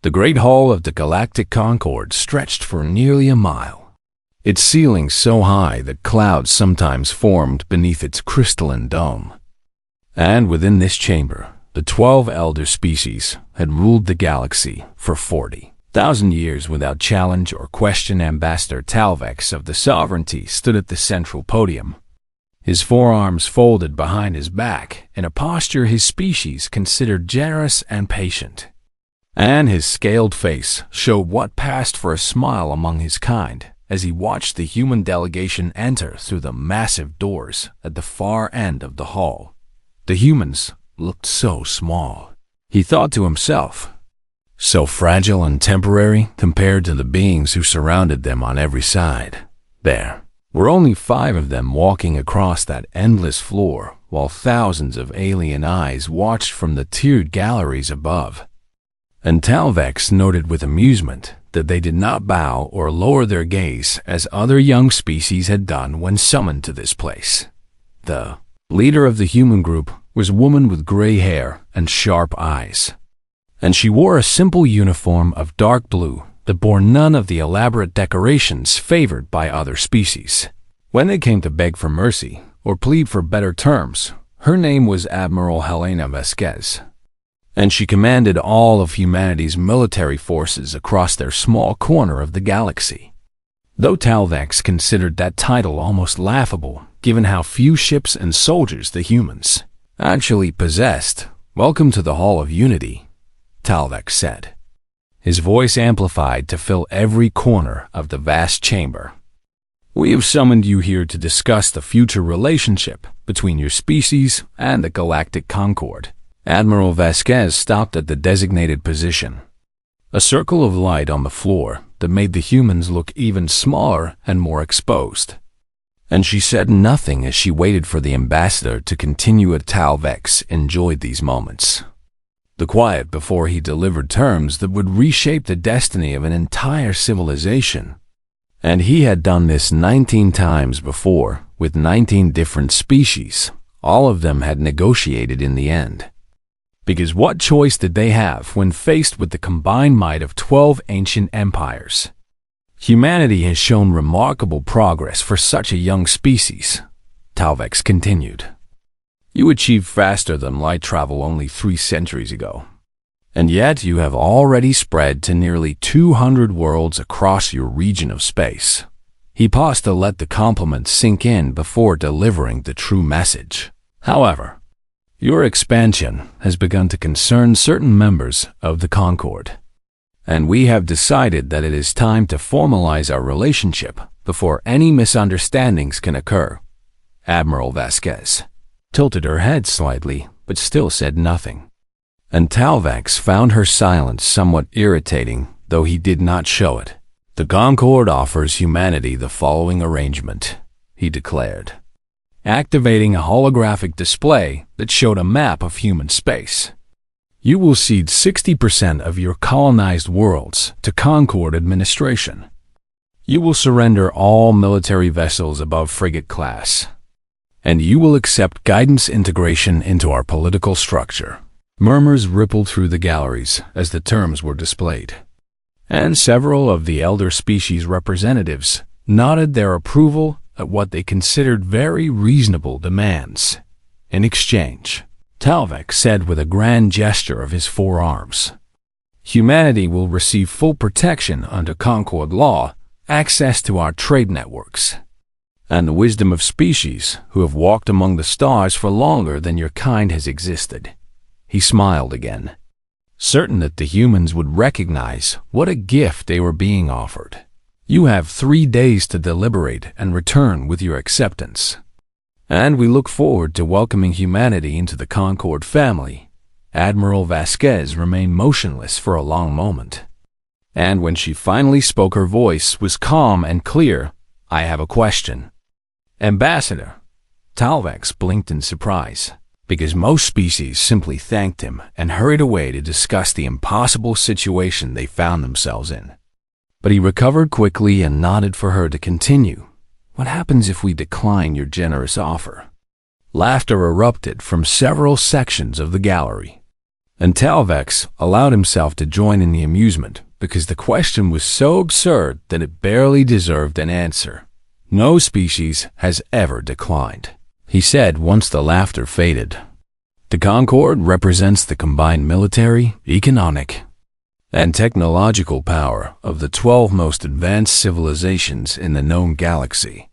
The great hall of the Galactic Concord stretched for nearly a mile, its ceiling so high that clouds sometimes formed beneath its crystalline dome. And within this chamber, the 12 elder species had ruled the galaxy for 40,000 years without challenge or question. Ambassador Talvex of the Sovereignty stood at the central podium, his forearms folded behind his back in a posture his species considered generous and patient. And his scaled face showed what passed for a smile among his kind as he watched the human delegation enter through the massive doors at the far end of the hall. The humans looked so small, he thought to himself, so fragile and temporary compared to the beings who surrounded them on every side. There were only 5 of them walking across that endless floor, while thousands of alien eyes watched from the tiered galleries above. And Talvex noted with amusement that they did not bow or lower their gaze as other young species had done when summoned to this place. The leader of the human group was a woman with gray hair and sharp eyes, and she wore a simple uniform of dark blue that bore none of the elaborate decorations favored by other species. When they came to beg for mercy or plead for better terms, her name was Admiral Helena Vasquez, and she commanded all of humanity's military forces across their small corner of the galaxy. Though Talvex considered that title almost laughable, given how few ships and soldiers the humans actually possessed. "Welcome to the Hall of Unity," Talvex said, his voice amplified to fill every corner of the vast chamber. "We have summoned you here to discuss the future relationship between your species and the Galactic Concord." Admiral Vasquez stopped at the designated position, a circle of light on the floor that made the humans look even smaller and more exposed. And she said nothing as she waited for the ambassador to continue. As Talvex enjoyed these moments, the quiet before he delivered terms that would reshape the destiny of an entire civilization. And he had done this 19 times before, with 19 different species. All of them had negotiated in the end. Because what choice did they have when faced with the combined might of 12 ancient empires? Humanity has shown remarkable progress for such a young species, Talvex continued. You achieved faster than light travel only 3 centuries ago, and yet you have already spread to nearly 200 worlds across your region of space. He paused to let the compliment sink in before delivering the true message. However, your expansion has begun to concern certain members of the Concord, and we have decided that it is time to formalize our relationship before any misunderstandings can occur. Admiral Vasquez tilted her head slightly, but still said nothing. And Talvex found her silence somewhat irritating, though he did not show it. "The Concord offers humanity the following arrangement," he declared, activating a holographic display that showed a map of human space. "You will cede 60% of your colonized worlds to Concord administration. You will surrender all military vessels above frigate class, and you will accept guidance integration into our political structure." Murmurs rippled through the galleries as the terms were displayed, and several of the elder species representatives nodded their approval at what they considered very reasonable demands. In exchange, Talvex said with a grand gesture of his forearms, "Humanity will receive full protection under Concord law, access to our trade networks, and the wisdom of species who have walked among the stars for longer than your kind has existed." He smiled again, certain that the humans would recognize what a gift they were being offered. "You have 3 days to deliberate and return with your acceptance, and we look forward to welcoming humanity into the Concord family." Admiral Vasquez remained motionless for a long moment, and when she finally spoke, her voice was calm and clear. "I have a question." "Ambassador." Talvex blinked in surprise, because most species simply thanked him and hurried away to discuss the impossible situation they found themselves in. But he recovered quickly and nodded for her to continue. "What happens if we decline your generous offer?" Laughter erupted from several sections of the gallery. And Talvex allowed himself to join in the amusement because the question was so absurd that it barely deserved an answer. No species has ever declined, he said once the laughter faded. The Concorde represents the combined military, economic, and technological power of the 12 most advanced civilizations in the known galaxy.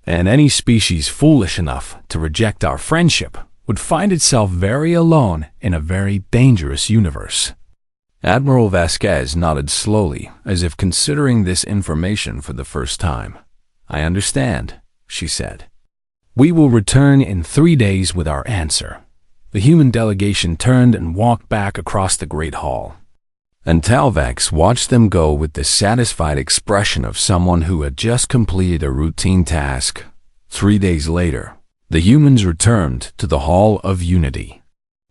And any species foolish enough to reject our friendship would find itself very alone in a very dangerous universe. Admiral Vasquez nodded slowly, as if considering this information for the first time. I understand, she said. We will return in 3 days with our answer. The human delegation turned and walked back across the Great Hall. And Talvex watched them go with the satisfied expression of someone who had just completed a routine task. 3 days later, the humans returned to the Hall of Unity.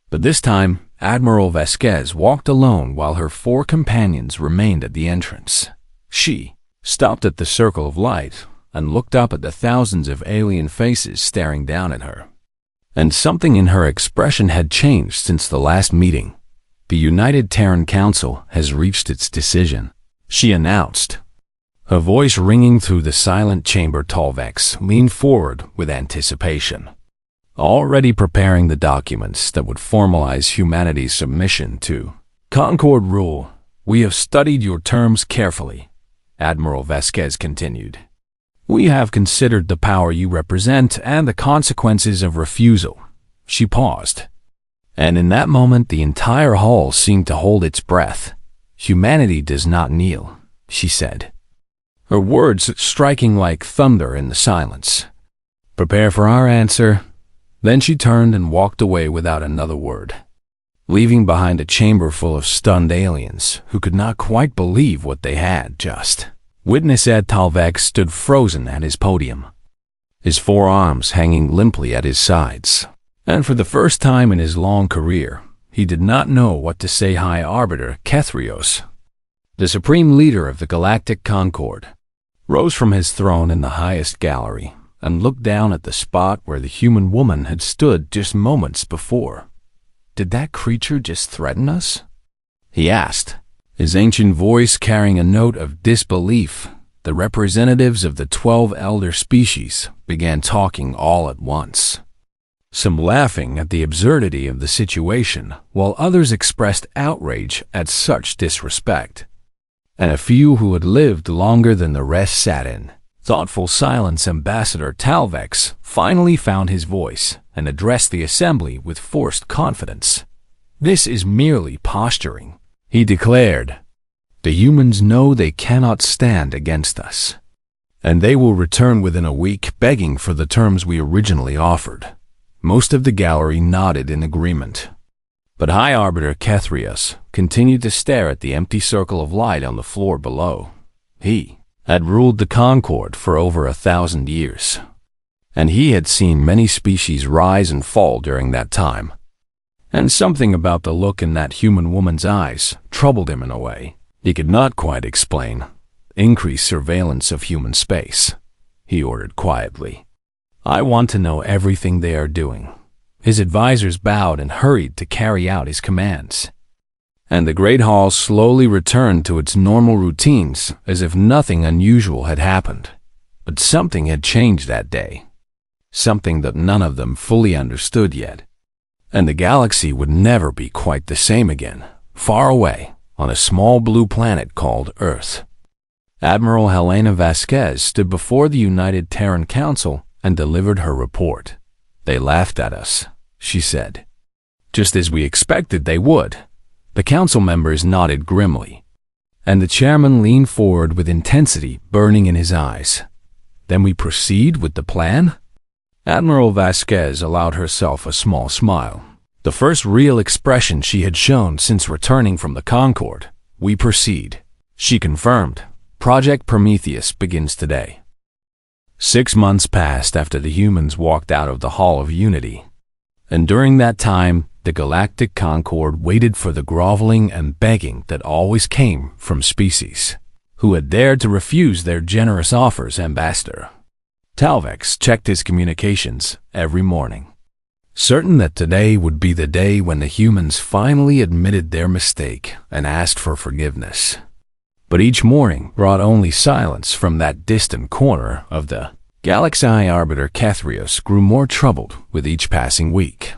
But this time, Admiral Vasquez walked alone while her 4 companions remained at the entrance. She stopped at the circle of light and looked up at the thousands of alien faces staring down at her. And something in her expression had changed since the last meeting. The United Terran Council has reached its decision, she announced. Her voice ringing through the silent chamber. Talvex leaned forward with anticipation, already preparing the documents that would formalize humanity's submission to Concorde rule. We have studied your terms carefully, Admiral Vasquez continued. We have considered the power you represent and the consequences of refusal. She paused. And in that moment the entire hall seemed to hold its breath. Humanity does not kneel, she said, her words striking like thunder in the silence. Prepare for our answer. Then she turned and walked away without another word, leaving behind a chamber full of stunned aliens who could not quite believe what they had just witnessed. Talvex stood frozen at his podium, his 4 arms hanging limply at his sides. And for the first time in his long career, he did not know what to say. High Arbiter Kethrios, the supreme leader of the Galactic Concorde, rose from his throne in the highest gallery and looked down at the spot where the human woman had stood just moments before. Did that creature just threaten us? He asked, his ancient voice carrying a note of disbelief. The representatives of the 12 elder species began talking all at once, some laughing at the absurdity of the situation, while others expressed outrage at such disrespect. And a few who had lived longer than the rest sat in thoughtful silence. Ambassador Talvex finally found his voice and addressed the assembly with forced confidence. This is merely posturing, he declared. The humans know they cannot stand against us, and they will return within a week begging for the terms we originally offered. Most of the gallery nodded in agreement. But High Arbiter Kethrios continued to stare at the empty circle of light on the floor below. He had ruled the Concorde for over 1,000 years, and he had seen many species rise and fall during that time. And something about the look in that human woman's eyes troubled him in a way he could not quite explain. Increase surveillance of human space, he ordered quietly. I want to know everything they are doing. His advisors bowed and hurried to carry out his commands. And the Great Hall slowly returned to its normal routines as if nothing unusual had happened. But something had changed that day. Something that none of them fully understood yet. And the galaxy would never be quite the same again, far away, on a small blue planet called Earth. Admiral Helena Vasquez stood before the United Terran Council and delivered her report. They laughed at us, she said. Just as we expected they would. The council members nodded grimly, and the chairman leaned forward with intensity burning in his eyes. Then we proceed with the plan? Admiral Vasquez allowed herself a small smile, the first real expression she had shown since returning from the Concorde. We proceed, she confirmed. Project Prometheus begins today. 6 months passed after the humans walked out of the Hall of Unity, and during that time, the Galactic Concorde waited for the groveling and begging that always came from species who had dared to refuse their generous offers. Ambassador Talvex checked his communications every morning, certain that today would be the day when the humans finally admitted their mistake and asked for forgiveness. But each morning brought only silence from that distant corner of the galaxy. Arbiter Kethrios grew more troubled with each passing week,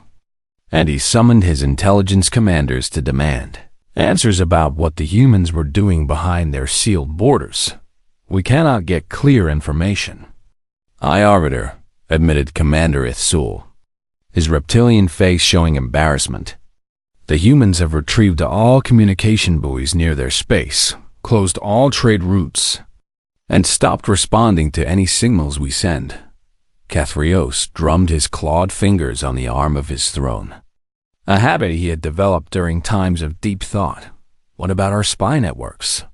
and he summoned his intelligence commanders to demand answers about what the humans were doing behind their sealed borders. We cannot get clear information. "Aye, Arbiter," admitted Commander Ithsul, his reptilian face showing embarrassment. "The humans have retrieved all communication buoys near their space, closed all trade routes, and stopped responding to any signals we send." Kethrios drummed his clawed fingers on the arm of his throne, a habit he had developed during times of deep thought. "What about our spy networks?"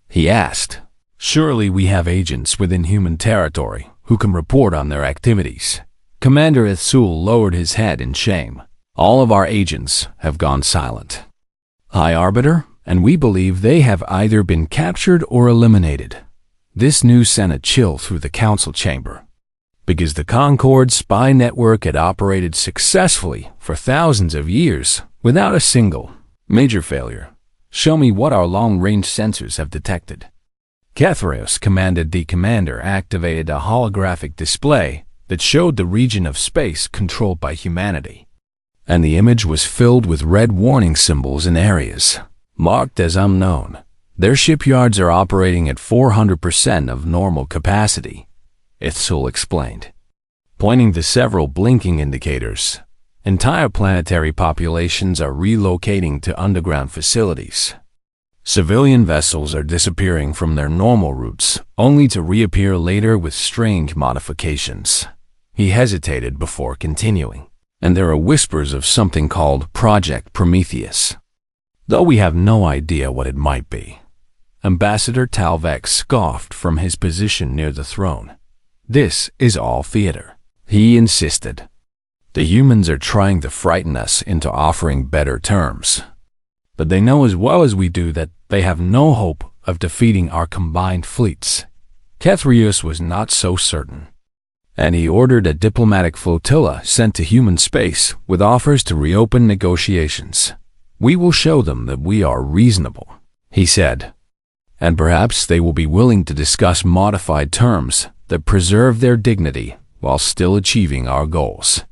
he asked. "Surely we have agents within human territory who can report on their activities." Commander Ithsul lowered his head in shame. "All of our agents have gone silent, High Arbiter, and we believe they have either been captured or eliminated." This news sent a chill through the council chamber, because the Concord spy network had operated successfully for thousands of years without a single major failure. "Show me what our long-range sensors have detected." Kethrios commanded. The commander activated a holographic display that showed the region of space controlled by humanity, and the image was filled with red warning symbols in areas marked as unknown. "Their shipyards are operating at 400% of normal capacity," Ithsul explained, pointing to several blinking indicators. "Entire planetary populations are relocating to underground facilities. Civilian vessels are disappearing from their normal routes, only to reappear later with strange modifications." He hesitated before continuing. "And there are whispers of something called Project Prometheus, though we have no idea what it might be." Ambassador Talvek scoffed from his position near the throne. "This is all theater," he insisted. "The humans are trying to frighten us into offering better terms, but they know as well as we do that they have no hope of defeating our combined fleets." Kethrios was not so certain, and he ordered a diplomatic flotilla sent to human space with offers to reopen negotiations. "We will show them that we are reasonable," he said, "and perhaps they will be willing to discuss modified terms that preserve their dignity while still achieving our goals."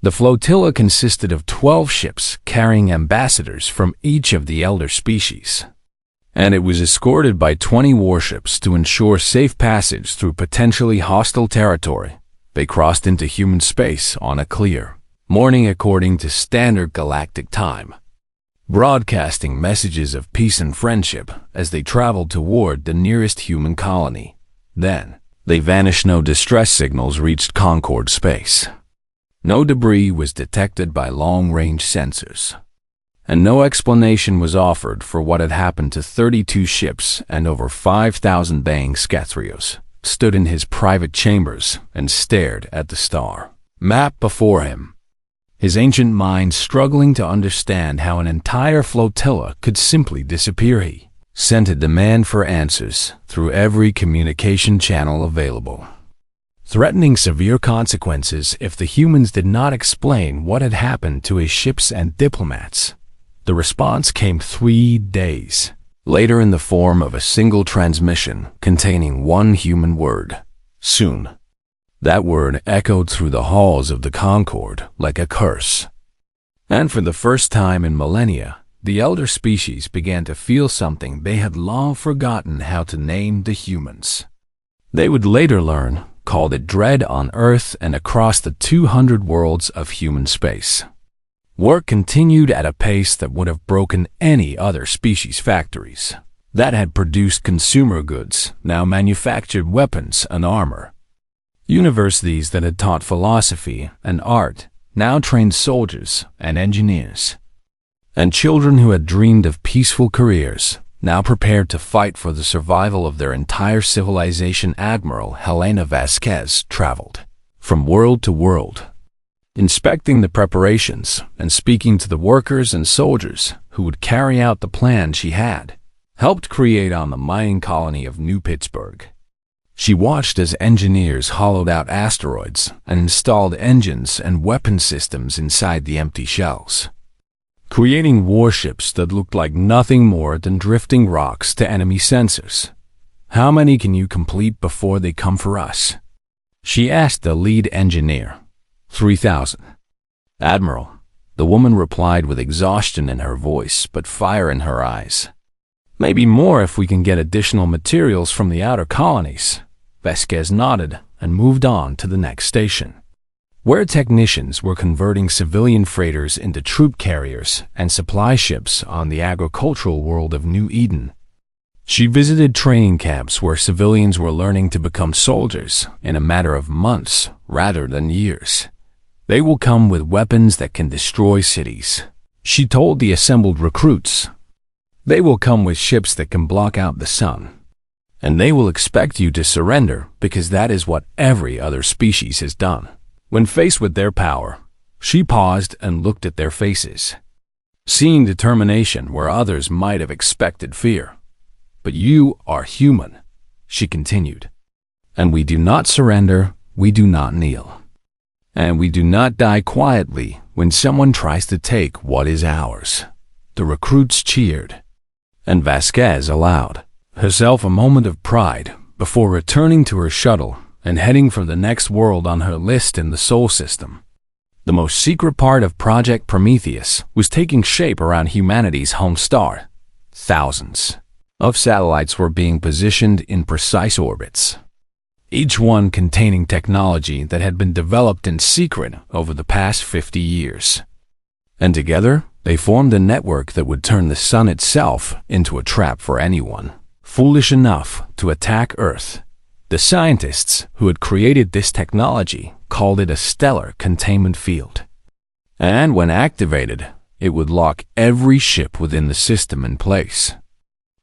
The flotilla consisted of 12 ships carrying ambassadors from each of the elder species, and it was escorted by 20 warships to ensure safe passage through potentially hostile territory. They crossed into human space on a clear morning according to standard galactic time, broadcasting messages of peace and friendship as they traveled toward the nearest human colony. Then they vanished. No distress signals reached Concord space. No debris was detected by long-range sensors, and no explanation was offered for what had happened to 32 ships and over 5,000 beings. Kethrios stood in his private chambers and stared at the star map before him, his ancient mind struggling to understand how an entire flotilla could simply disappear. He sent a demand for answers through every communication channel available, threatening severe consequences if the humans did not explain what had happened to his ships and diplomats. The response came 3 days later in the form of a single transmission containing one human word: soon. That word echoed through the halls of the Concord like a curse. And for the first time in millennia, the elder species began to feel something they had long forgotten how to name the humans. They would later learn called it dread on Earth and across the 200 worlds of human space. Work continued at a pace that would have broken any other species' factories that had produced consumer goods, now manufactured weapons and armor. Universities that had taught philosophy and art now trained soldiers and engineers. And children who had dreamed of peaceful careers now prepared to fight for the survival of their entire civilization. Admiral Helena Vasquez traveled from world to world, inspecting the preparations and speaking to the workers and soldiers who would carry out the plan she had helped create on the mining colony of New Pittsburgh. She watched as engineers hollowed out asteroids and installed engines and weapon systems inside the empty shells, creating warships that looked like nothing more than drifting rocks to enemy sensors. "How many can you complete before they come for us?" she asked the lead engineer. 3,000. "Admiral," the woman replied with exhaustion in her voice but fire in her eyes. "Maybe more if we can get additional materials from the outer colonies." Vasquez nodded and moved on to the next station, where technicians were converting civilian freighters into troop carriers and supply ships on the agricultural world of New Eden. She visited training camps where civilians were learning to become soldiers in a matter of months rather than years. "They will come with weapons that can destroy cities," she told the assembled recruits. "They will come with ships that can block out the sun. And they will expect you to surrender because that is what every other species has done." When faced with their power, she paused and looked at their faces, seeing determination where others might have expected fear. "But you are human," she continued. "And we do not surrender, we do not kneel. And we do not die quietly when someone tries to take what is ours." The recruits cheered, and Vasquez allowed herself a moment of pride before returning to her shuttle and heading for the next world on her list in the Sol system. The most secret part of Project Prometheus was taking shape around humanity's home star. Thousands of satellites were being positioned in precise orbits, each one containing technology that had been developed in secret over the past 50 years. And together, they formed a network that would turn the sun itself into a trap for anyone foolish enough to attack Earth. The scientists who had created this technology called it a stellar containment field. And when activated, it would lock every ship within the system in place.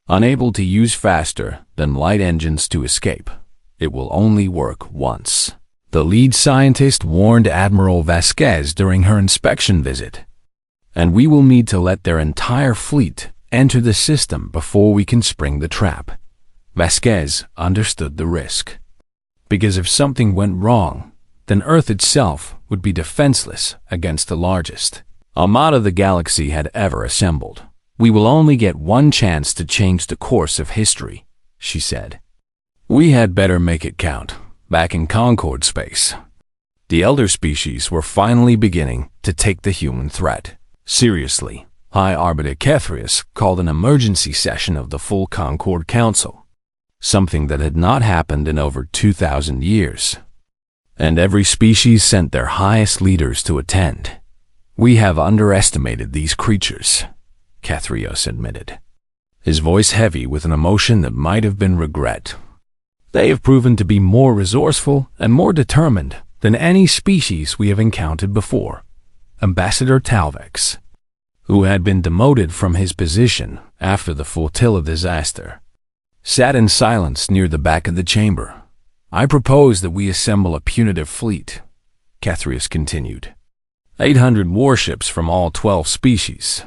Unable to use faster than light engines to escape, it will only work once. The lead scientist warned Admiral Vasquez during her inspection visit. "And we will need to let their entire fleet enter the system before we can spring the trap." Vasquez understood the risk, because if something went wrong, then Earth itself would be defenseless against the largest armada the galaxy had ever assembled. "We will only get one chance to change the course of history," she said. "We had better make it count." Back in Concord space, the elder species were finally beginning to take the human threat seriously. High Arbiter Kethrius called an emergency session of the full Concord Council, something that had not happened in over 2,000 years. And every species sent their highest leaders to attend. "We have underestimated these creatures," Kethrius admitted, his voice heavy with an emotion that might have been regret. "They have proven to be more resourceful and more determined than any species we have encountered before." Ambassador Talvex, who had been demoted from his position after the flotilla disaster, sat in silence near the back of the chamber. "I propose that we assemble a punitive fleet," Kethrius continued. 800 warships from all 12 species.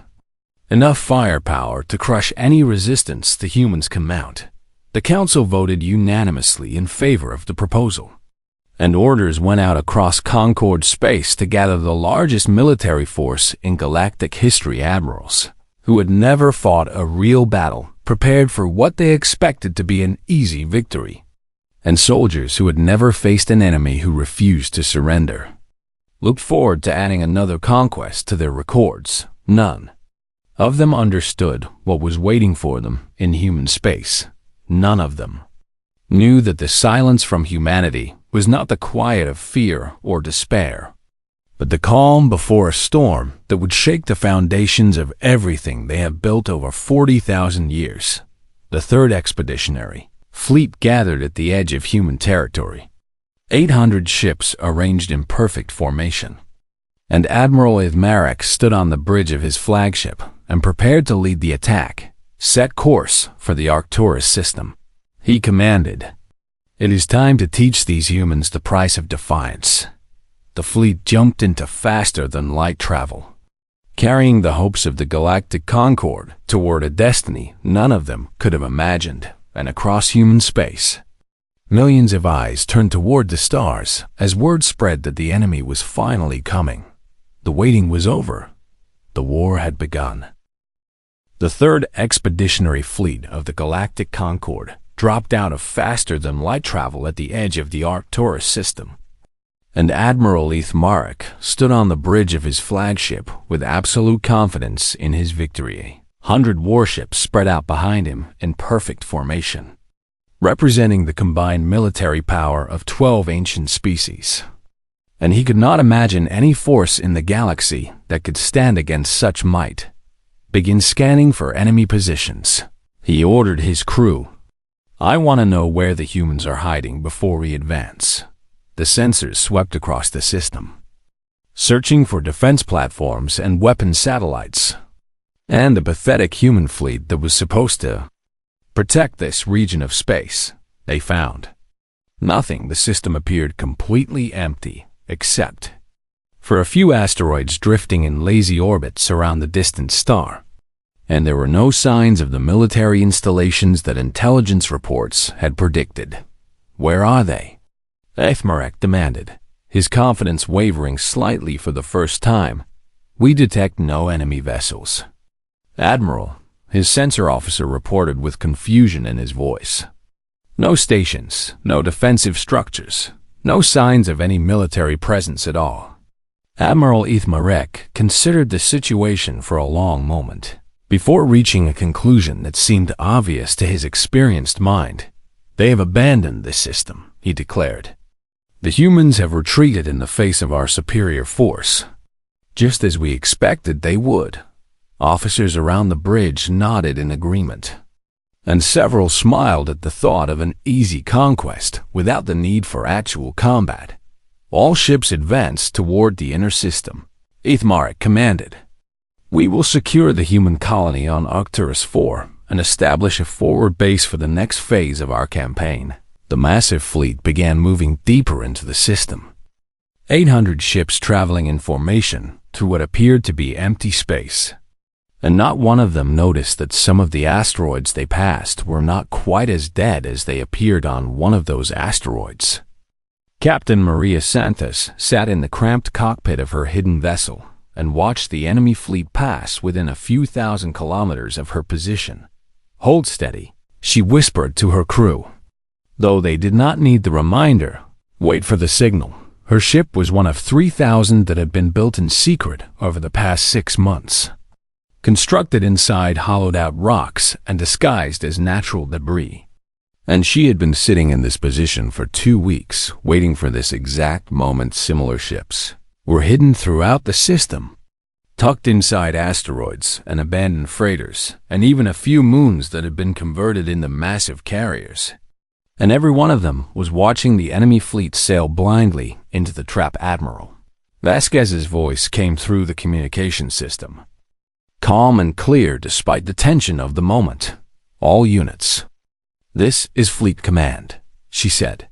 Enough firepower to crush any resistance the humans can mount. The council voted unanimously in favor of the proposal, and orders went out across Concord space to gather the largest military force in galactic history. Admirals who had never fought a real battle prepared for what they expected to be an easy victory, and soldiers who had never faced an enemy who refused to surrender looked forward to adding another conquest to their records. None of them understood what was waiting for them in human space. None of them knew that the silence from humanity was not the quiet of fear or despair, but the calm before a storm that would shake the foundations of everything they have built over 40,000 years. The third expeditionary fleet gathered at the edge of human territory, 800 ships arranged in perfect formation, and Admiral Ivmarek stood on the bridge of his flagship and prepared to lead the attack, set course for the Arcturus system. He commanded, "It is time to teach these humans the price of defiance." The fleet jumped into faster than light travel, carrying the hopes of the Galactic Concord toward a destiny none of them could have imagined, and across human space, Millions of eyes turned toward the stars as word spread that the enemy was finally coming. The waiting was over. The war had begun. The third expeditionary fleet of the Galactic Concorde dropped out of faster-than-light travel at the edge of the Arcturus system, and Admiral Marek stood on the bridge of his flagship with absolute confidence in his victory. 100 warships spread out behind him in perfect formation, representing the combined military power of 12 ancient species. And he could not imagine any force in the galaxy that could stand against such might. Begin scanning for enemy positions. He ordered his crew. I want to know where the humans are hiding before we advance. The sensors swept across the system, searching for defense platforms and weapon satellites, and the pathetic human fleet that was supposed to protect this region of space. They found nothing. The system appeared completely empty, except for a few asteroids drifting in lazy orbits around the distant star. And there were no signs of the military installations that intelligence reports had predicted. Where are they? Marek demanded, his confidence wavering slightly for the first time. We detect no enemy vessels. Admiral, his sensor officer reported with confusion in his voice. No stations, no defensive structures, no signs of any military presence at all. Admiral Marek considered the situation for a long moment, before reaching a conclusion that seemed obvious to his experienced mind. They have abandoned this system, he declared. The humans have retreated in the face of our superior force, just as we expected they would. Officers around the bridge nodded in agreement, and several smiled at the thought of an easy conquest without the need for actual combat. All ships advanced toward the inner system. Marek commanded. We will secure the human colony on Arcturus 4 and establish a forward base for the next phase of our campaign. The massive fleet began moving deeper into the system. 800 ships traveling in formation through what appeared to be empty space. And not one of them noticed that some of the asteroids they passed were not quite as dead as they appeared on one of those asteroids. Captain Maria Santos sat in the cramped cockpit of her hidden vessel and watched the enemy fleet pass within a few thousand kilometers of her position. Hold steady, she whispered to her crew. Though they did not need the reminder, wait for the signal. Her ship was one of 3,000 that had been built in secret over the past 6 months. Constructed inside hollowed-out rocks and disguised as natural debris. And she had been sitting in this position for 2 weeks, waiting for this exact moment. Similar ships were hidden throughout the system, tucked inside asteroids and abandoned freighters, and even a few moons that had been converted into massive carriers. And every one of them was watching the enemy fleet sail blindly into the trap. Admiral Vasquez's voice came through the communication system, calm and clear despite the tension of the moment. All units. This is Fleet Command, she said.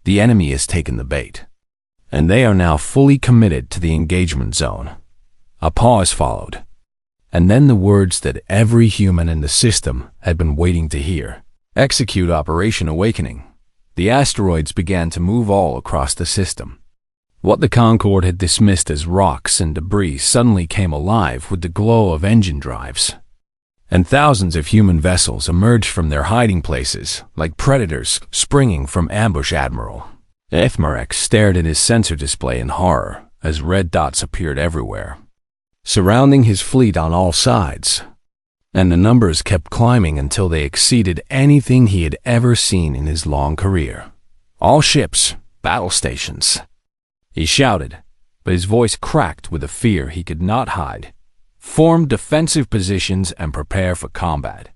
The enemy has taken the bait, and they are now fully committed to the engagement zone. A pause followed, and then the words that every human in the system had been waiting to hear. Execute Operation Awakening. The asteroids began to move all across the system. What the Concorde had dismissed as rocks and debris suddenly came alive with the glow of engine drives. And thousands of human vessels emerged from their hiding places, like predators springing from ambush. Admiral Marek stared at his sensor display in horror as red dots appeared everywhere, surrounding his fleet on all sides. And the numbers kept climbing until they exceeded anything he had ever seen in his long career. All ships, battle stations. He shouted, but his voice cracked with a fear he could not hide. Form defensive positions and prepare for combat.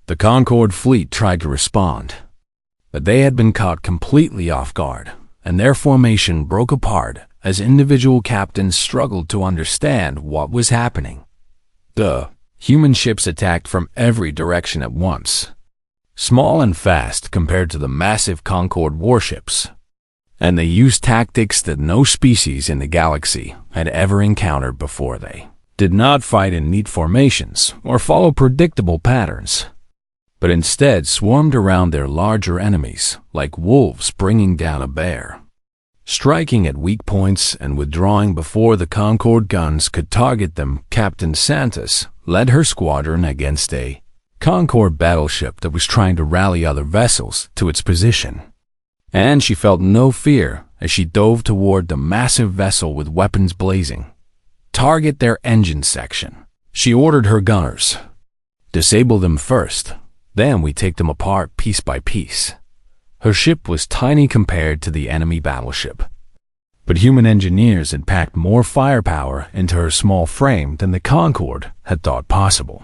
The Concorde fleet tried to respond, but they had been caught completely off guard, and their formation broke apart as individual captains struggled to understand what was happening. The human ships attacked from every direction at once, small and fast compared to the massive Concorde warships, and they used tactics that no species in the galaxy had ever encountered before. They did not fight in neat formations or follow predictable patterns, but instead swarmed around their larger enemies like wolves bringing down a bear. Striking at weak points and withdrawing before the Concorde guns could target them, Captain Santos led her squadron against a Concorde battleship that was trying to rally other vessels to its position. And she felt no fear as she dove toward the massive vessel with weapons blazing. Target their engine section. She ordered her gunners. Disable them first, then we take them apart piece by piece. Her ship was tiny compared to the enemy battleship, but human engineers had packed more firepower into her small frame than the Concorde had thought possible.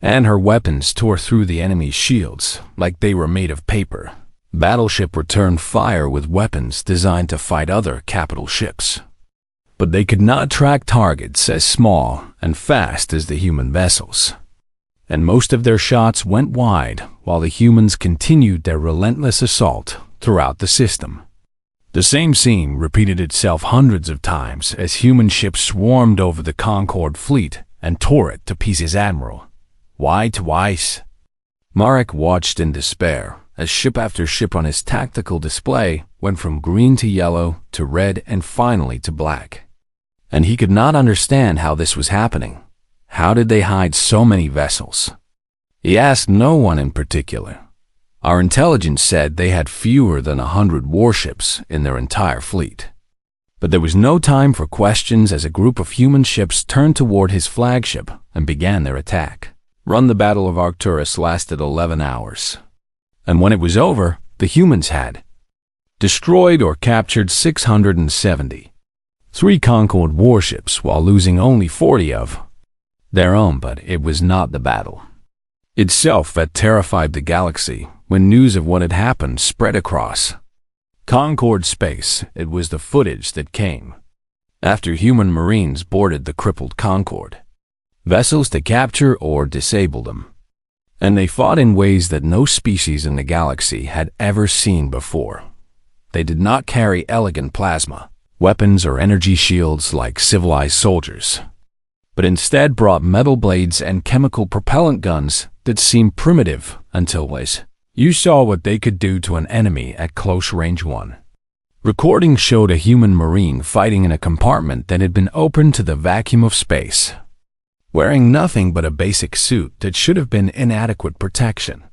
And her weapons tore through the enemy's shields like they were made of paper. Battleship returned fire with weapons designed to fight other capital ships. But they could not track targets as small and fast as the human vessels. And most of their shots went wide while the humans continued their relentless assault throughout the system. The same scene repeated itself hundreds of times as human ships swarmed over the Concorde fleet and tore it to pieces. Admiral, why twice? Marek watched in despair as ship after ship on his tactical display went from green to yellow to red and finally to black. And he could not understand how this was happening. How did they hide so many vessels? He asked no one in particular. Our intelligence said they had fewer than 100 warships in their entire fleet. But there was no time for questions as a group of human ships turned toward his flagship and began their attack. The Battle of Arcturus lasted 11 hours. And when it was over, the humans had destroyed or captured 673 Concorde warships while losing only 40 of their own. But it was not the battle itself that terrified the galaxy. When news of what had happened spread across Concorde space, it was the footage that came after human marines boarded the crippled Concorde vessels to capture or disable them. And they fought in ways that no species in the galaxy had ever seen before. They did not carry elegant plasma weapons or energy shields like civilized soldiers, but instead brought metal blades and chemical propellant guns that seemed primitive until you saw what they could do to an enemy at close range. One recording showed a human marine fighting in a compartment that had been opened to the vacuum of space, wearing nothing but a basic suit that should have been inadequate protection.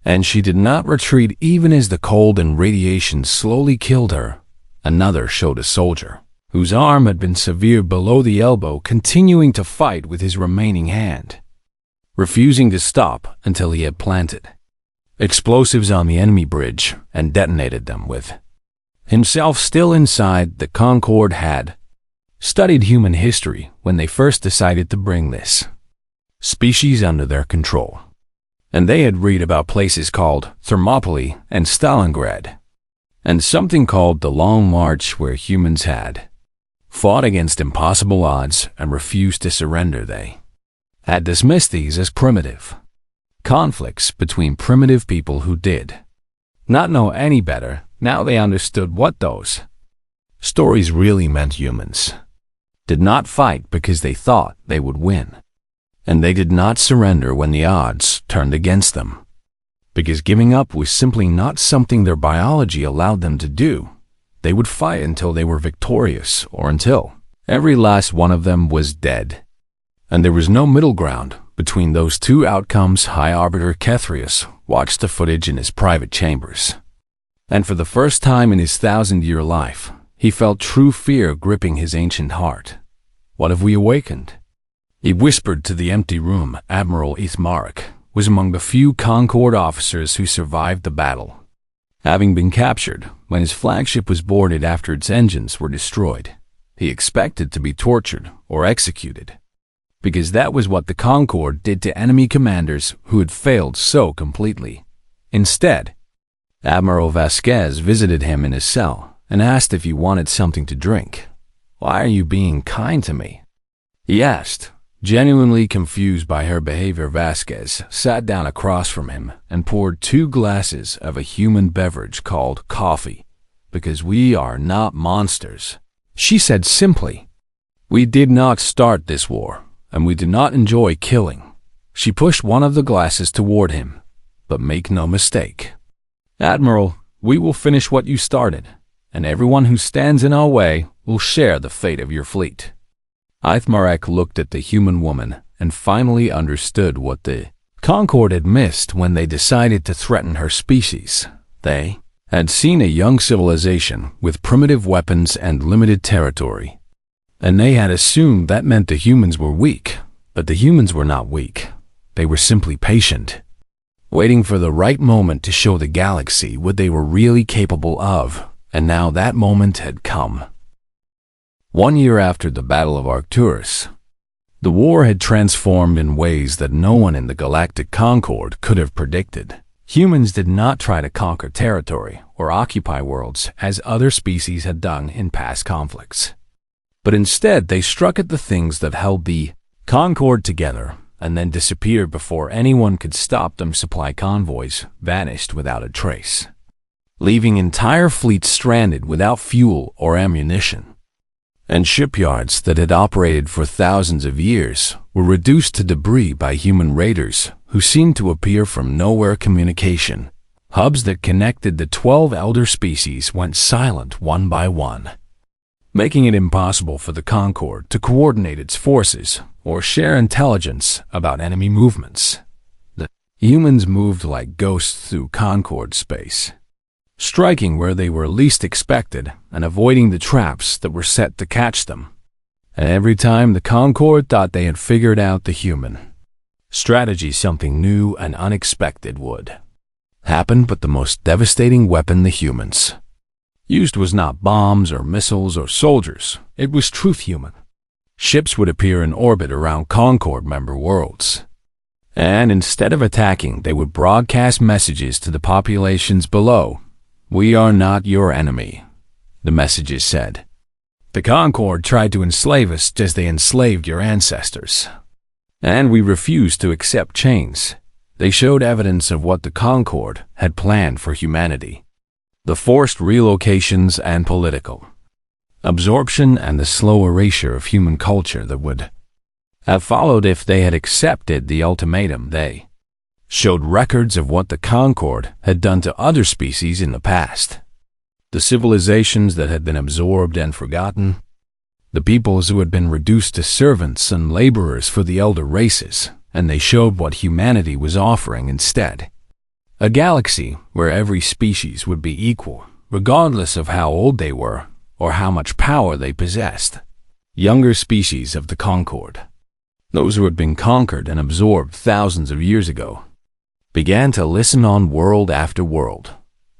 And she did not retreat even as the cold and radiation slowly killed her. Another showed a soldier whose arm had been severed below the elbow continuing to fight with his remaining hand, refusing to stop until he had planted explosives on the enemy bridge and detonated them with himself still inside. The Concorde had studied human history when they first decided to bring this species under their control. And they had read about places called Thermopylae and Stalingrad, and something called the Long March where humans had fought against impossible odds and refused to surrender. They had dismissed these as primitive conflicts between primitive people who did not know any better. Now they understood what those stories really meant. Humans did not fight because they thought they would win, and they did not surrender when the odds turned against them, because giving up was simply not something their biology allowed them to do. They would fight until they were victorious or until every last one of them was dead. And there was no middle ground between those two outcomes. High Arbiter Kethrius watched the footage in his private chambers, and for the first time in his 1,000-year life, he felt true fear gripping his ancient heart. What have we awakened? He whispered to the empty room. Admiral Marek was among the few Concorde officers who survived the battle, having been captured when his flagship was boarded after its engines were destroyed. He expected to be tortured or executed, because that was what the Concorde did to enemy commanders who had failed so completely. Instead, Admiral Vasquez visited him in his cell and asked if he wanted something to drink. "Why are you being kind to me?" he asked. Genuinely confused by her behavior, Vasquez sat down across from him and poured 2 glasses of a human beverage called coffee. "Because we are not monsters," she said simply. "We did not start this war, and we do not enjoy killing." She pushed one of the glasses toward him. But make no mistake, Admiral, we will finish what you started, and everyone who stands in our way will share the fate of your fleet. Ithmarek looked at the human woman and finally understood what the Concord had missed when they decided to threaten her species. They had seen a young civilization with primitive weapons and limited territory, and they had assumed that meant the humans were weak. But the humans were not weak. They were simply patient, waiting for the right moment to show the galaxy what they were really capable of, and now that moment had come. 1 year after the Battle of Arcturus, the war had transformed in ways that no one in the Galactic Concord could have predicted. Humans did not try to conquer territory or occupy worlds as other species had done in past conflicts, but instead they struck at the things that held the Concord together and then disappeared before anyone could stop them. Supply convoys vanished without a trace, leaving entire fleets stranded without fuel or ammunition. And shipyards that had operated for thousands of years were reduced to debris by human raiders who seemed to appear from nowhere. Communication hubs that connected the 12 elder species went silent one by one, making it impossible for the Concord to coordinate its forces or share intelligence about enemy movements. The humans moved like ghosts through Concord space, striking where they were least expected and avoiding the traps that were set to catch them. And every time the Concord thought they had figured out the human strategy, something new and unexpected would happen. But the most devastating weapon the humans used was not bombs or missiles or soldiers. It was truth human. Ships would appear in orbit around Concord member worlds, and instead of attacking, they would broadcast messages to the populations below. "We are not your enemy," the messages said. "The Concord tried to enslave us just as they enslaved your ancestors, and we refused to accept chains." They showed evidence of what the Concord had planned for humanity: the forced relocations and political absorption and the slow erasure of human culture that would have followed if they had accepted the ultimatum. They showed records of what the Concord had done to other species in the past, the civilizations that had been absorbed and forgotten, the peoples who had been reduced to servants and laborers for the elder races, and they showed what humanity was offering instead: a galaxy where every species would be equal, regardless of how old they were or how much power they possessed. Younger species of the Concord, those who had been conquered and absorbed thousands of years ago, began to listen on world after world.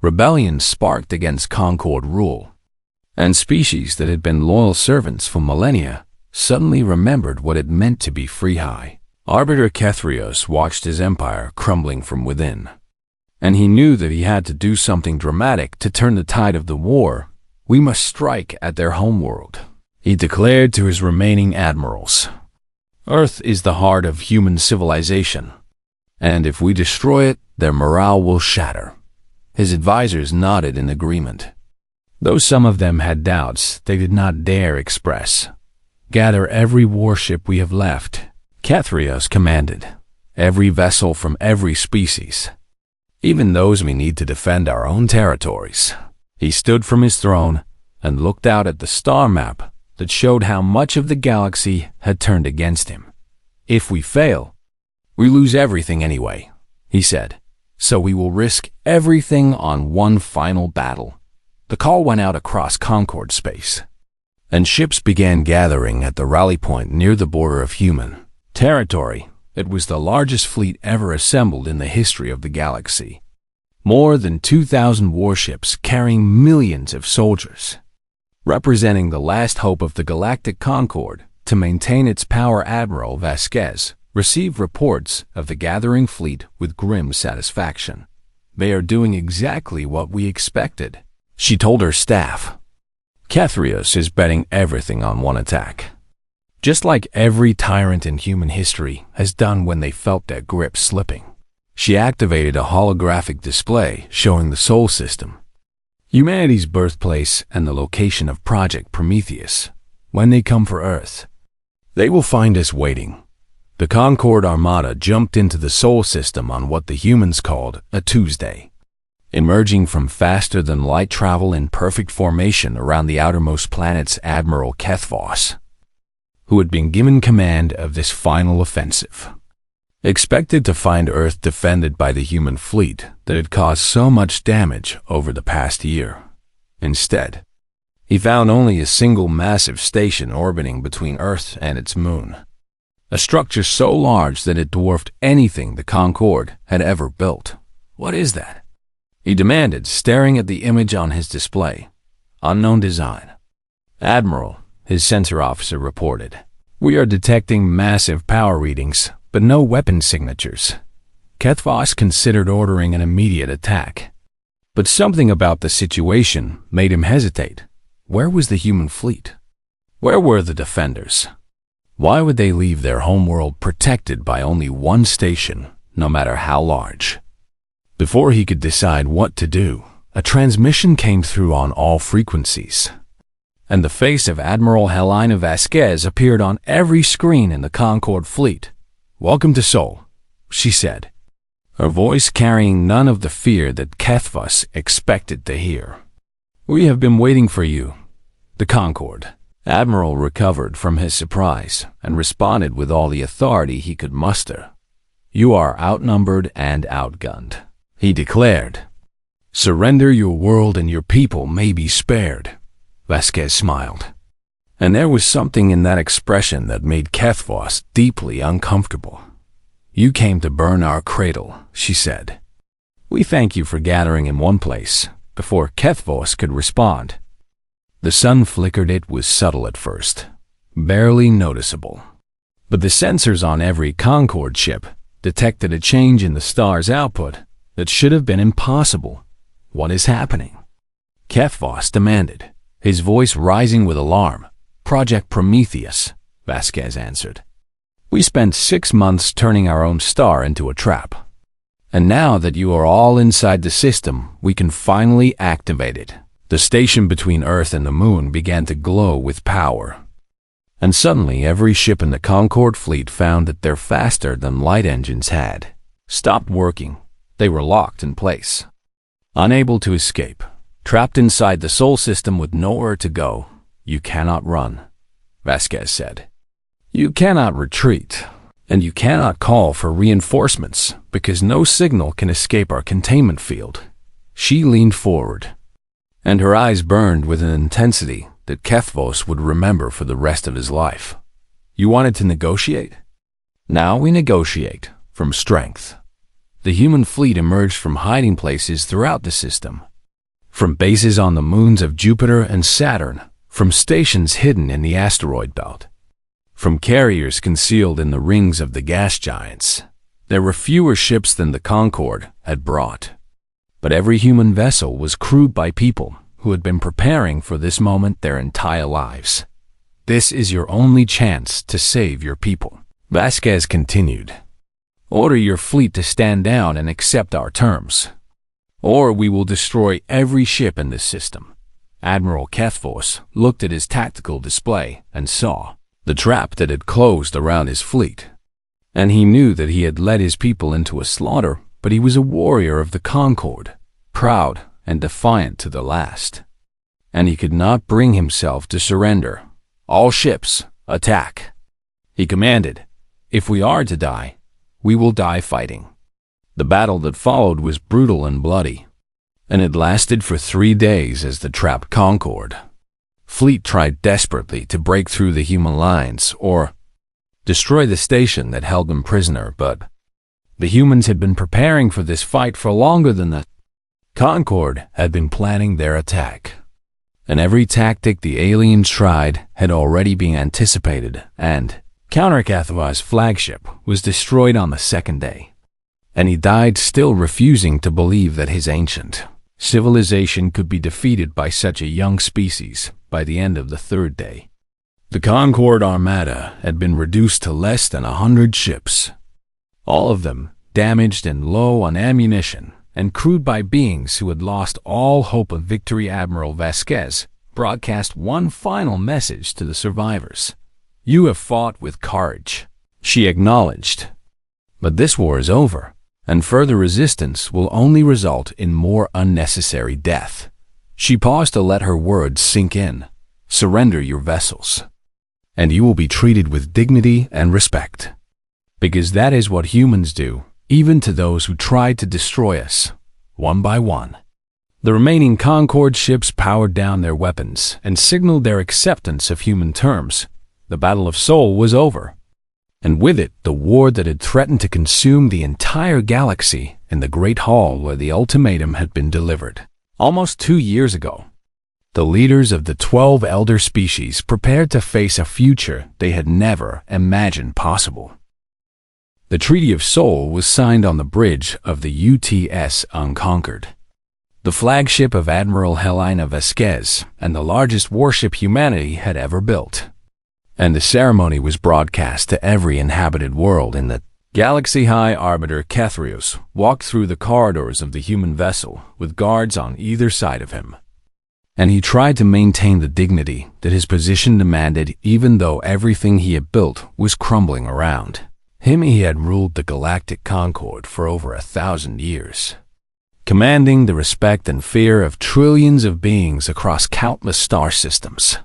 Rebellion sparked against Concord rule, and species that had been loyal servants for millennia suddenly remembered what it meant to be free. High Arbiter Kethrios watched his empire crumbling from within, and he knew that he had to do something dramatic to turn the tide of the war. "We must strike at their homeworld," he declared to his remaining admirals. "Earth is the heart of human civilization, and if we destroy it, their morale will shatter." His advisors nodded in agreement. Though some of them had doubts they did not dare express. "Gather every warship we have left," Kethrios commanded. "Every vessel from every species, even those we need to defend our own territories." He stood from his throne and looked out at the star map that showed how much of the galaxy had turned against him. "If we fail, we lose everything anyway," he said. "So we will risk everything on one final battle." The call went out across Concord space, and ships began gathering at the rally point near the border of human territory. It was the largest fleet ever assembled in the history of the galaxy. More than 2,000 warships carrying millions of soldiers, representing the last hope of the Galactic Concord to maintain its power. Admiral Vasquez received reports of the gathering fleet with grim satisfaction. "They are doing exactly what we expected," she told her staff. "Kethrios is betting everything on one attack, just like every tyrant in human history has done when they felt their grip slipping." She activated a holographic display showing the Sol System, humanity's birthplace, and the location of Project Prometheus. "When they come for Earth, they will find us waiting. The Concorde Armada jumped into the Sol system on what the humans called a Tuesday, emerging from faster-than-light travel in perfect formation around the outermost planet's Admiral Kethvos, who had been given command of this final offensive. Expected to find Earth defended by the human fleet that had caused so much damage over the past year. Instead, he found only a single massive station orbiting between Earth and its moon, a structure so large that it dwarfed anything the Concorde had ever built. "What is that?" he demanded, staring at the image on his display. "Unknown design." "Admiral," his sensor officer reported, "we are detecting massive power readings, but no weapon signatures." Kethvos considered ordering an immediate attack, but something about the situation made him hesitate. Where was the human fleet? Where were the defenders? Why would they leave their homeworld protected by only one station, no matter how large? Before he could decide what to do, a transmission came through on all frequencies, and the face of Admiral Helena Vasquez appeared on every screen in the Concorde fleet. "Welcome to Sol," she said, her voice carrying none of the fear that Kethvos expected to hear. "We have been waiting for you." The Concorde Admiral recovered from his surprise and responded with all the authority he could muster. "You are outnumbered and outgunned," he declared. "Surrender your world and your people may be spared." Vasquez smiled, and there was something in that expression that made Kethvos deeply uncomfortable. "You came to burn our cradle," she said. "We thank you for gathering in one place." Before Kethvos could respond, the sun flickered. It was subtle at first, barely noticeable, but the sensors on every Concorde ship detected a change in the star's output that should have been impossible. "What is happening?" Kethvos demanded, his voice rising with alarm. "Project Prometheus," Vasquez answered. "We spent 6 months turning our own star into a trap, and now that you are all inside the system, we can finally activate it." The station between Earth and the moon began to glow with power, and suddenly every ship in the Concorde fleet found that their faster-than-light engines had stopped working. They were locked in place, unable to escape, trapped inside the Sol system with nowhere to go. "You cannot run," Vasquez said. "You cannot retreat, and you cannot call for reinforcements because no signal can escape our containment field." She leaned forward, and her eyes burned with an intensity that Kethvos would remember for the rest of his life. "You wanted to negotiate? Now we negotiate from strength." The human fleet emerged from hiding places throughout the system, from bases on the moons of Jupiter and Saturn, from stations hidden in the asteroid belt, from carriers concealed in the rings of the gas giants. There were fewer ships than the Concorde had brought, but every human vessel was crewed by people who had been preparing for this moment their entire lives. "This is your only chance to save your people," Vasquez continued. "Order your fleet to stand down and accept our terms, or we will destroy every ship in this system." Admiral Kethvos looked at his tactical display and saw the trap that had closed around his fleet, and he knew that he had led his people into a slaughter. But he was a warrior of the Concorde, proud and defiant to the last, and he could not bring himself to surrender. "All ships, attack," he commanded. "If we are to die, we will die fighting." The battle that followed was brutal and bloody, and it lasted for 3 days as the trapped Concorde fleet tried desperately to break through the human lines or destroy the station that held them prisoner, but the humans had been preparing for this fight for longer than the Concorde had been planning their attack, and every tactic the aliens tried had already been anticipated, and Kethvos' flagship was destroyed on the 2nd day, and he died still refusing to believe that his ancient civilization could be defeated by such a young species by the end of the 3rd day. The Concorde Armada had been reduced to less than 100 ships, all of them damaged and low on ammunition, and crewed by beings who had lost all hope of victory. Admiral Vasquez broadcast one final message to the survivors. "You have fought with courage, she acknowledged. But this war is over, and further resistance will only result in more unnecessary death. She paused to let her words sink in. Surrender your vessels, and you will be treated with dignity and respect. Because that is what humans do, even to those who tried to destroy us, one by one. The remaining Concorde ships powered down their weapons and signaled their acceptance of human terms. The Battle of Sol was over, and with it the war that had threatened to consume the entire galaxy in the Great Hall where the ultimatum had been delivered. Almost 2 years ago, the leaders of the 12 elder species prepared to face a future they had never imagined possible. The Treaty of Sol was signed on the bridge of the UTS Unconquered, the flagship of Admiral Helena Vasquez and the largest warship humanity had ever built. And the ceremony was broadcast to every inhabited world in the galaxy. High Arbiter Kethrios walked through the corridors of the human vessel with guards on either side of him. And he tried to maintain the dignity that his position demanded even though everything he had built was crumbling around him. He had ruled the Galactic Concorde for over 1,000 years, commanding the respect and fear of trillions of beings across countless star systems.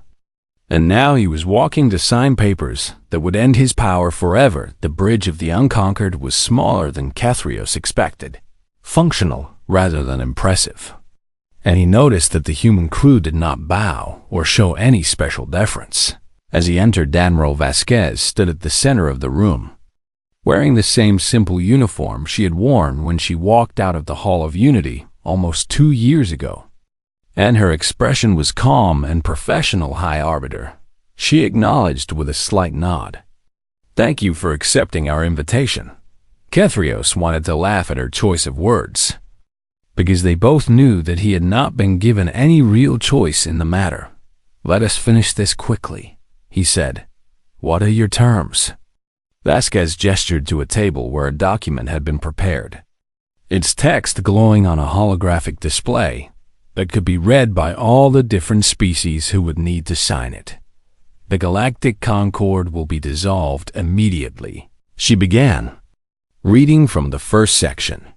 And now he was walking to sign papers that would end his power forever. The bridge of the Unconquered was smaller than Kethrios expected, functional rather than impressive. And he noticed that the human crew did not bow or show any special deference. As he entered, Admiral Vasquez stood at the center of the room, wearing the same simple uniform she had worn when she walked out of the Hall of Unity almost 2 years ago. And her expression was calm and professional. High Arbiter, she acknowledged with a slight nod. Thank you for accepting our invitation. Kethrios wanted to laugh at her choice of words, because they both knew that he had not been given any real choice in the matter. Let us finish this quickly, he said. What are your terms? Vasquez gestured to a table where a document had been prepared, its text glowing on a holographic display that could be read by all the different species who would need to sign it. The Galactic Concorde will be dissolved immediately, she began, reading from the first section.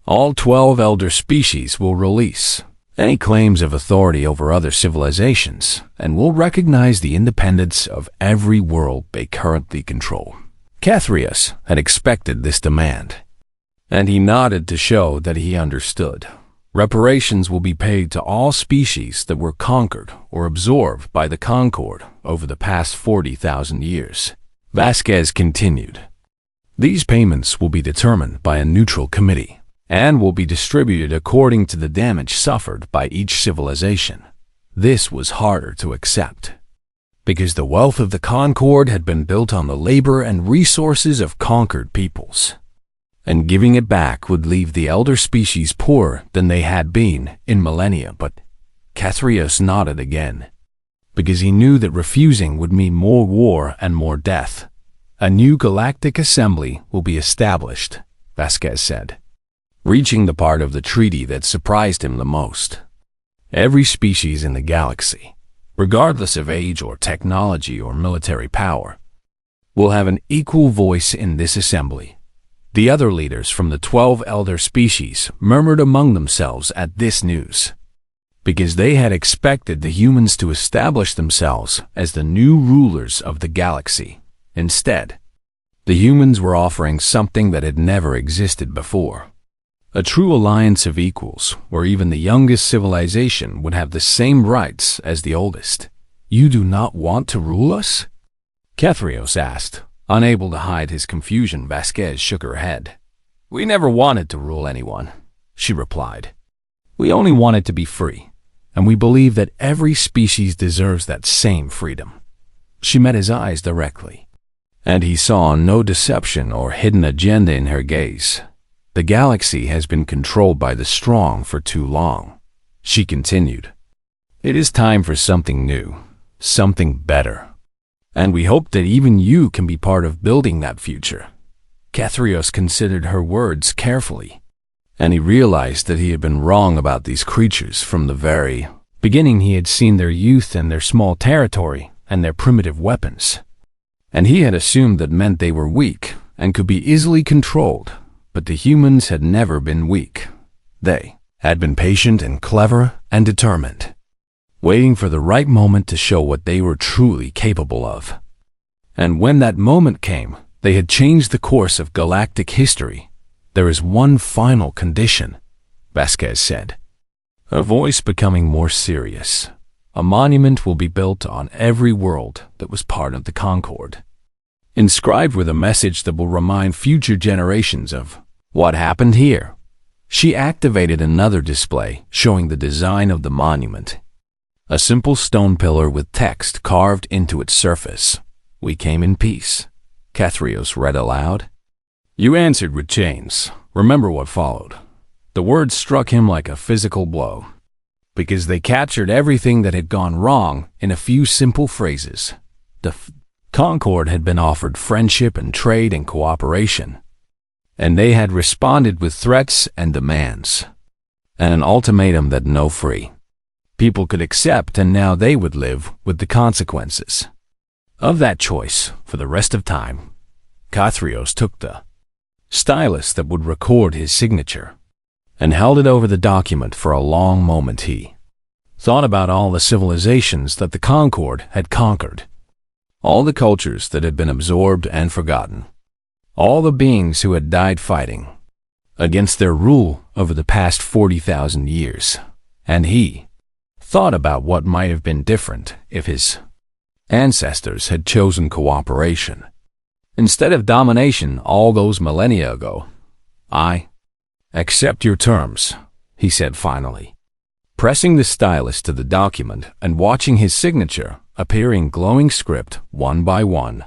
All 12 elder species will release any claims of authority over other civilizations and will recognize the independence of every world they currently control. Kethrios had expected this demand, and he nodded to show that he understood. Reparations will be paid to all species that were conquered or absorbed by the Concorde over the past 40,000 years. Vasquez continued. These payments will be determined by a neutral committee and will be distributed according to the damage suffered by each civilization. This was harder to accept, because the wealth of the Concorde had been built on the labor and resources of conquered peoples, and giving it back would leave the elder species poorer than they had been in millennia. But Kethrios nodded again, because he knew that refusing would mean more war and more death. A new galactic assembly will be established, Vasquez said, reaching the part of the treaty that surprised him the most. Every species in the galaxy, regardless of age or technology or military power, will have an equal voice in this assembly. The other leaders from the 12 elder species murmured among themselves at this news, because they had expected the humans to establish themselves as the new rulers of the galaxy. Instead, the humans were offering something that had never existed before. A true alliance of equals, where even the youngest civilization would have the same rights as the oldest. You do not want to rule us? Kethrios asked. Unable to hide his confusion, Vasquez shook her head. We never wanted to rule anyone, she replied. We only wanted to be free, and we believe that every species deserves that same freedom. She met his eyes directly, and he saw no deception or hidden agenda in her gaze. The galaxy has been controlled by the strong for too long, she continued. It is time for something new, something better. And we hope that even you can be part of building that future. Kethrios considered her words carefully, and he realized that he had been wrong about these creatures from the very beginning. He had seen their youth and their small territory and their primitive weapons. And he had assumed that meant they were weak and could be easily controlled, but the humans had never been weak. They had been patient and clever and determined, waiting for the right moment to show what they were truly capable of. And when that moment came, they had changed the course of galactic history. "There is one final condition," Vasquez said, her voice becoming more serious. "A monument will be built on every world that was part of the Concord, inscribed with a message that will remind future generations of what happened here." She activated another display showing the design of the monument. A simple stone pillar with text carved into its surface. "We came in peace," Kethrios read aloud. "You answered with chains. Remember what followed." The words struck him like a physical blow, because they captured everything that had gone wrong in a few simple phrases. The Concord had been offered friendship and trade and cooperation, and they had responded with threats and demands, and an ultimatum that no free people could accept, and now they would live with the consequences of that choice for the rest of time. Kethrios took the stylus that would record his signature and held it over the document for a long moment. He thought about all the civilizations that the Concord had conquered, all the cultures that had been absorbed and forgotten, all the beings who had died fighting against their rule over the past 40,000 years. And he thought about what might have been different if his ancestors had chosen cooperation instead of domination all those millennia ago. "I accept your terms," he said finally, pressing the stylus to the document and watching his signature appear in glowing script one by one.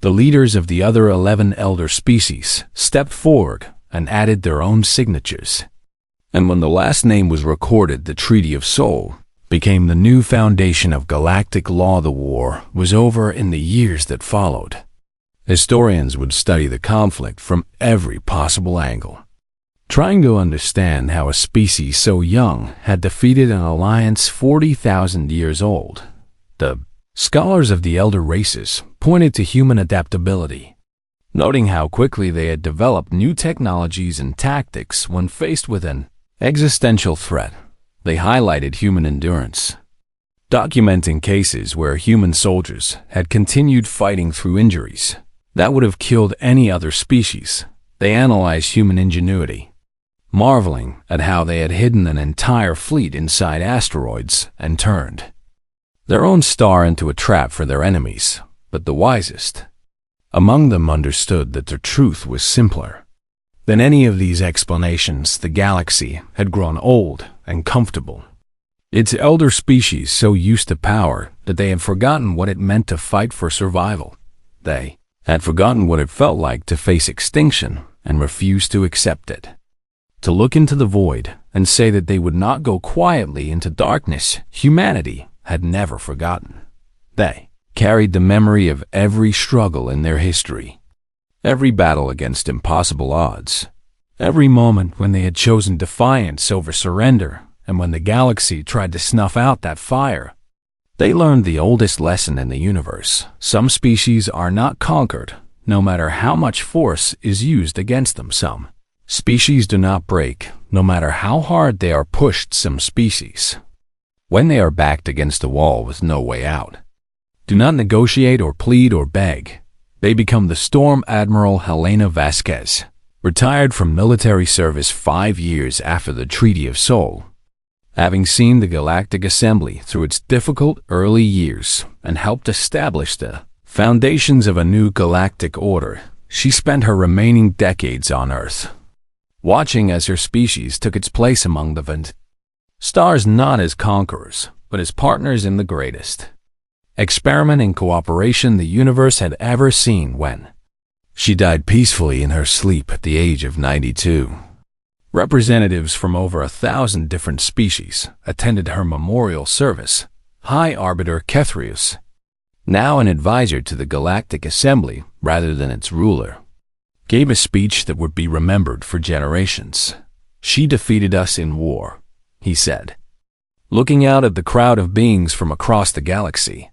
The leaders of the other 11 elder species stepped forward and added their own signatures. And when the last name was recorded, the Treaty of Soul became the new foundation of galactic law. The war was over in the years that followed. Historians would study the conflict from every possible angle, trying to understand how a species so young had defeated an alliance 40,000 years old. The scholars of the elder races pointed to human adaptability, noting how quickly they had developed new technologies and tactics when faced with an existential threat. They highlighted human endurance, documenting cases where human soldiers had continued fighting through injuries that would have killed any other species. They analyzed human ingenuity, marveling at how they had hidden an entire fleet inside asteroids and turned their own star into a trap for their enemies. But the wisest among them understood that their truth was simpler than any of these explanations. The galaxy had grown old and comfortable, its elder species so used to power that they had forgotten what it meant to fight for survival. They had forgotten what it felt like to face extinction and refused to accept it. To look into the void and say that they would not go quietly into darkness. Humanity had never forgotten. They carried the memory of every struggle in their history, every battle against impossible odds, every moment when they had chosen defiance over surrender, and when the galaxy tried to snuff out that fire. They learned the oldest lesson in the universe: some species are not conquered, no matter how much force is used against them. Some species do not break, no matter how hard they are pushed. Some species, when they are backed against a wall with no way out, do not negotiate or plead or beg. They become the Storm Admiral Helena Vasquez, retired from military service 5 years after the Treaty of Soul. Having seen the Galactic Assembly through its difficult early years and helped establish the foundations of a new galactic order, she spent her remaining decades on Earth, watching as her species took its place among the stars, not as conquerors, but as partners in the greatest experiment in cooperation the universe had ever seen. When she died peacefully in her sleep at the age of 92, representatives from over 1,000 different species attended her memorial service. High Arbiter Kethrios, now an advisor to the Galactic Assembly rather than its ruler, gave a speech that would be remembered for generations. "She defeated us in war," he said, looking out at the crowd of beings from across the galaxy.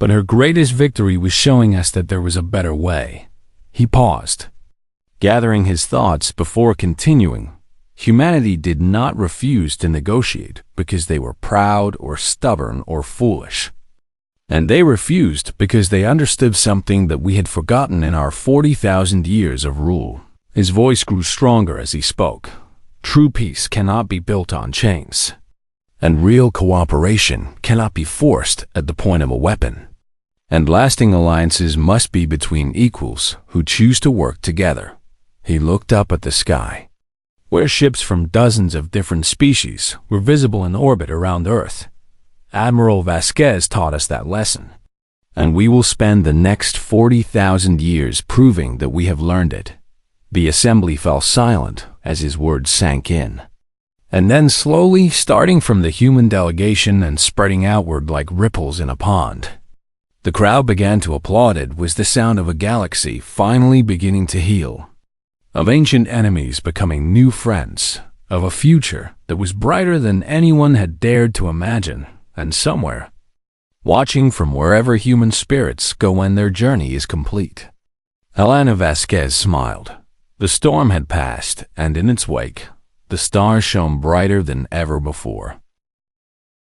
But her greatest victory was showing us that there was a better way. He paused, gathering his thoughts before continuing. Humanity did not refuse to negotiate because they were proud or stubborn or foolish. And they refused because they understood something that we had forgotten in our 40,000 years of rule. His voice grew stronger as he spoke. True peace cannot be built on chains, and real cooperation cannot be forced at the point of a weapon. And lasting alliances must be between equals who choose to work together. He looked up at the sky, where ships from dozens of different species were visible in orbit around Earth. Admiral Vasquez taught us that lesson, and we will spend the next 40,000 years proving that we have learned it. The assembly fell silent as his words sank in. And then slowly, starting from the human delegation and spreading outward like ripples in a pond, the crowd began to applaud. It was the sound of a galaxy finally beginning to heal, of ancient enemies becoming new friends, of a future that was brighter than anyone had dared to imagine, and somewhere, watching from wherever human spirits go when their journey is complete. Elena Vasquez smiled. The storm had passed, and in its wake, the stars shone brighter than ever before.